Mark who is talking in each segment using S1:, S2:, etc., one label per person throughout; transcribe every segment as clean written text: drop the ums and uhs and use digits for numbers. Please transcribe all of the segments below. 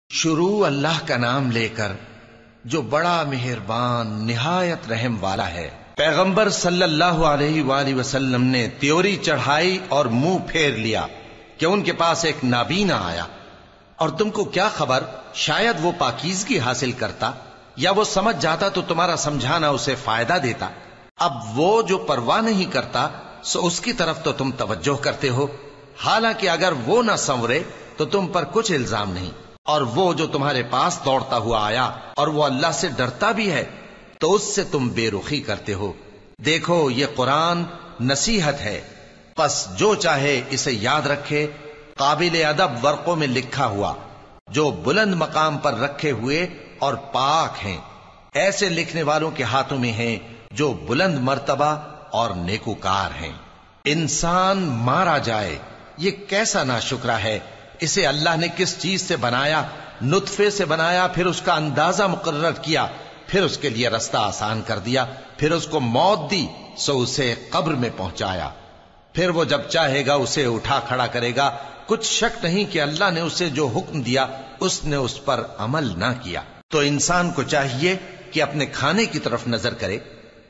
S1: شروع اللہ کا نام لے کر جو بڑا مہربان نہایت رحم والا ہے۔ پیغمبر صلی اللہ علیہ وآلہ وسلم نے تیوری چڑھائی اور منہ پھیر لیا کہ ان کے پاس ایک نابینا آیا، اور تم کو کیا خبر، شاید وہ پاکیزگی حاصل کرتا یا وہ سمجھ جاتا تو تمہارا سمجھانا اسے فائدہ دیتا۔ اب وہ جو پرواہ نہیں کرتا سو اس کی طرف تو تم توجہ کرتے ہو، حالانکہ اگر وہ نہ سنورے تو تم پر کچھ الزام نہیں۔ اور وہ جو تمہارے پاس دوڑتا ہوا آیا اور وہ اللہ سے ڈرتا بھی ہے تو اس سے تم بے رخی کرتے ہو۔ دیکھو یہ قرآن نصیحت ہے، پس جو چاہے اسے یاد رکھے۔ قابل ادب ورقوں میں لکھا ہوا جو بلند مقام پر رکھے ہوئے اور پاک ہیں، ایسے لکھنے والوں کے ہاتھوں میں ہیں جو بلند مرتبہ اور نیکوکار ہیں۔ انسان مارا جائے، یہ کیسا ناشکرا ہے۔ اسے اللہ نے کس چیز سے بنایا؟ نطفے سے بنایا، پھر اس کا اندازہ مقرر کیا، پھر اس کے لیے رستہ آسان کر دیا، پھر اس کو موت دی سو اسے قبر میں پہنچایا، پھر وہ جب چاہے گا اسے اٹھا کھڑا کرے گا۔ کچھ شک نہیں کہ اللہ نے اسے جو حکم دیا اس نے اس پر عمل نہ کیا۔ تو انسان کو چاہیے کہ اپنے کھانے کی طرف نظر کرے۔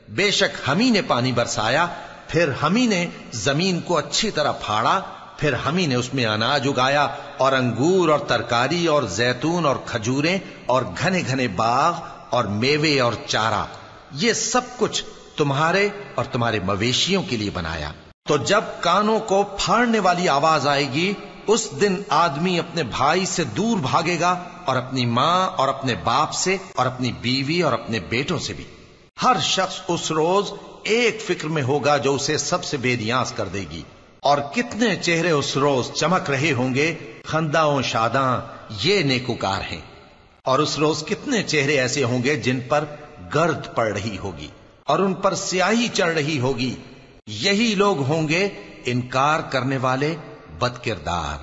S1: بے شک ہم ہی نے پانی برسایا، پھر ہم ہی نے زمین کو اچھی طرح پھاڑا، پھر ہم ہی نے اس میں اناج اگایا اور انگور اور ترکاری اور زیتون اور کھجوریں اور گھنے گھنے باغ اور میوے اور چارہ، یہ سب کچھ تمہارے اور تمہارے مویشیوں کے لیے بنایا۔ تو جب کانوں کو پھاڑنے والی آواز آئے گی اس دن آدمی اپنے بھائی سے دور بھاگے گا، اور اپنی ماں اور اپنے باپ سے اور اپنی بیوی اور اپنے بیٹوں سے بھی۔ ہر شخص اس روز ایک فکر میں ہوگا جو اسے سب سے بے نیاز کر دے گی۔ اور کتنے چہرے اس روز چمک رہے ہوں گے، خنداں و شاداں، یہ نیکوکار ہیں۔ اور اس روز کتنے چہرے ایسے ہوں گے جن پر گرد پڑ رہی ہوگی اور ان پر سیاہی چڑھ رہی ہوگی، یہی لوگ ہوں گے انکار کرنے والے بد کردار۔